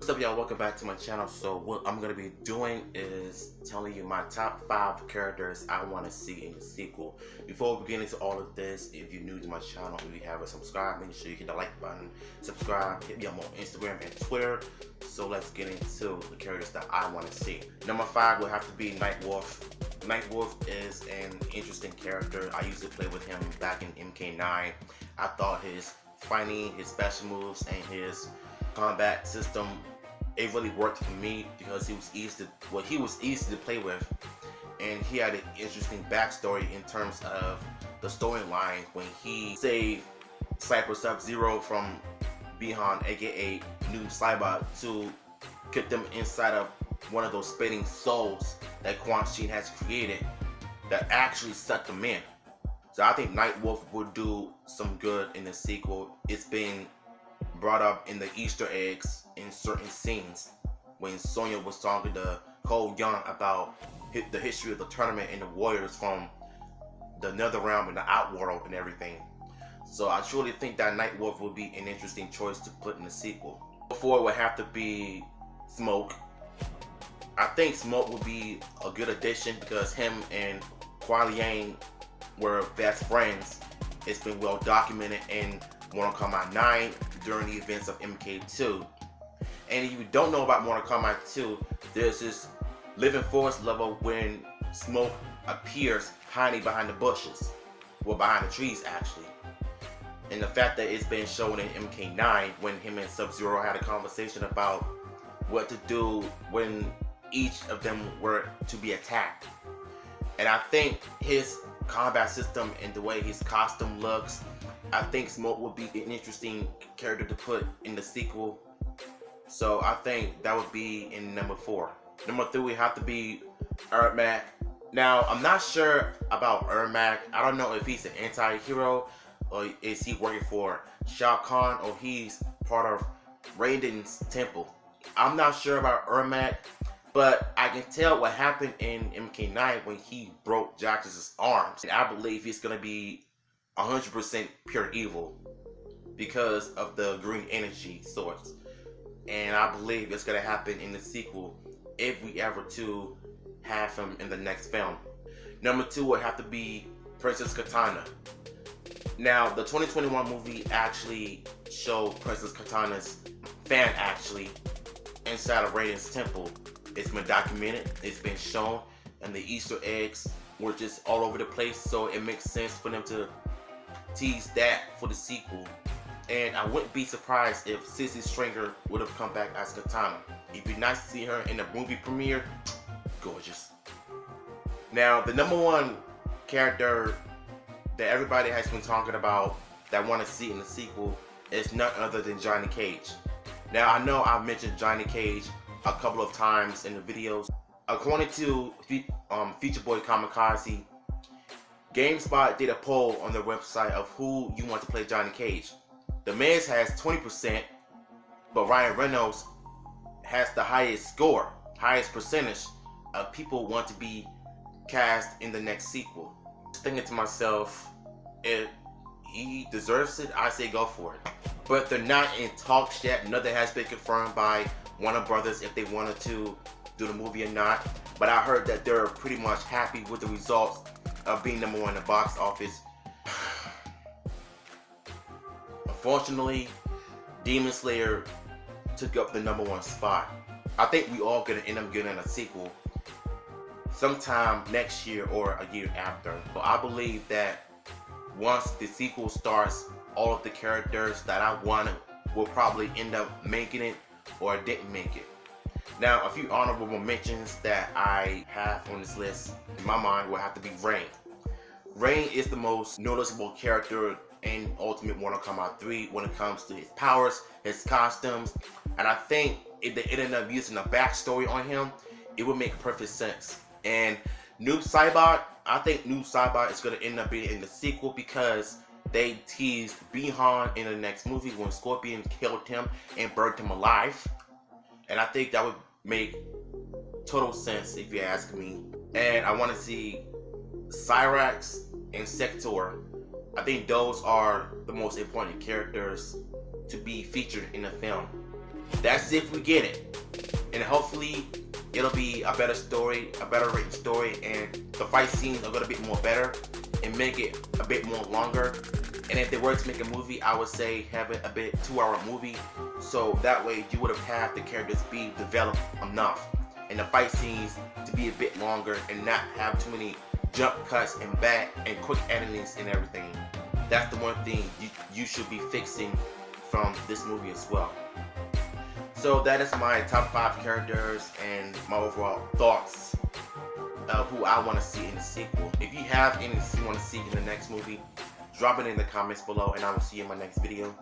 What's up, y'all? Welcome back to my channel. So what I'm gonna be doing is telling you my top 5 characters I want to see in the sequel. Before we get into all of this, if you're new to my channel and you haven't subscribed, make sure you hit the like button, subscribe, hit me up on Instagram and Twitter. So let's get into the characters that I want to see. Number 5 will have to be Nightwolf. Nightwolf is an interesting character. I used to play with him back in MK9. I thought his fighting, his special moves, and his combat system, it really worked for me because he was easy to play with, and he had an interesting backstory in terms of the storyline when he saved Cyber Sub-Zero from Bihan, aka New Cybot, to get them inside of one of those spitting souls that Quan Chi has created that actually sucked them in. So I think Nightwolf will do some good in the sequel. It's been brought up in the Easter eggs in certain scenes when Sonya was talking to Cole Young about the history of the tournament and the warriors from the nether realm and the outworld and everything. So I truly think that Nightwolf will be an interesting choice to put in the sequel. Before, it would have to be Smoke. I think Smoke would be a good addition because him and Kuai Liang were best friends. It's been well documented in Mortal Kombat 9 during the events of MK2. And if you don't know about Mortal Kombat 2, there's this Living Force level when Smoke appears hiding behind the bushes. Well, behind the trees actually. And the fact that it's been shown in MK9 when him and Sub-Zero had a conversation about what to do when each of them were to be attacked. And I think his combat system and the way his costume looks, I think Smoke would be an interesting character to put in the sequel. So I think that would be in number 4. Number 3 would have to be Ermac. Now, I'm not sure about Ermac. I don't know if he's an anti-hero or is he working for Shao Kahn or he's part of Raiden's temple. I'm not sure about Ermac, but I can tell what happened in MK9 when he broke Jax's arms. And I believe he's going to be 100% pure evil because of the green energy source. And I believe it's going to happen in the sequel if we ever to have him in the next film. Number 2 would have to be Princess Katana. Now, the 2021 movie actually showed Princess Katana's fan actually inside of Raiden's temple. It's been documented, it's been shown, and the Easter eggs were just all over the place, so it makes sense for them to tease that for the sequel. And I wouldn't be surprised if Sissy Stringer would have come back as Katana. It'd be nice to see her in the movie premiere. Gorgeous. Now, the number 1 character that everybody has been talking about that I want to see in the sequel is none other than Johnny Cage. Now, I know I've mentioned Johnny Cage a couple of times in the videos. According to Future Boy Kamikaze, GameSpot did a poll on their website of who you want to play Johnny Cage. The Miz has 20%, but Ryan Reynolds has the highest score, highest percentage of people want to be cast in the next sequel. Just thinking to myself, if he deserves it, I say go for it. But they're not in talks yet. Nothing has been confirmed by Warner Brothers if they wanted to do the movie or not. But I heard that they're pretty much happy with the results of being number 1 in the box office. Unfortunately, Demon Slayer took up the number 1 spot. I think we all gonna end up getting a sequel sometime next year or a year after. But I believe that once the sequel starts, all of the characters that I wanted will probably end up making it or didn't make it. Now, a few honorable mentions that I have on this list in my mind will have to be Rain. Rain is the most noticeable character in Ultimate Mortal Kombat 3 when it comes to his powers, his costumes, and I think if they ended up using a backstory on him, it would make perfect sense. And Noob Saibot, I think Noob Saibot is going to end up being in the sequel because they teased Bihan in the next movie when Scorpion killed him and burned him alive. And I think that would make total sense if you ask me. And I want to see Cyrax and Sector. I think those are the most important characters to be featured in the film. That's if we get it. And hopefully it'll be a better story, a better written story, and the fight scenes are gonna be more better and make it a bit more longer. And if they were to make a movie, I would say have it a bit 2-hour movie, so that way you would have had the characters be developed enough and the fight scenes to be a bit longer and not have too many jump cuts and back and quick editings and everything. That's the one thing you should be fixing from this movie as well. So that is my top 5 characters and my overall thoughts of who I want to see in the sequel. If you have any you want to see in the next movie, drop it in the comments below, and I will see you in my next video.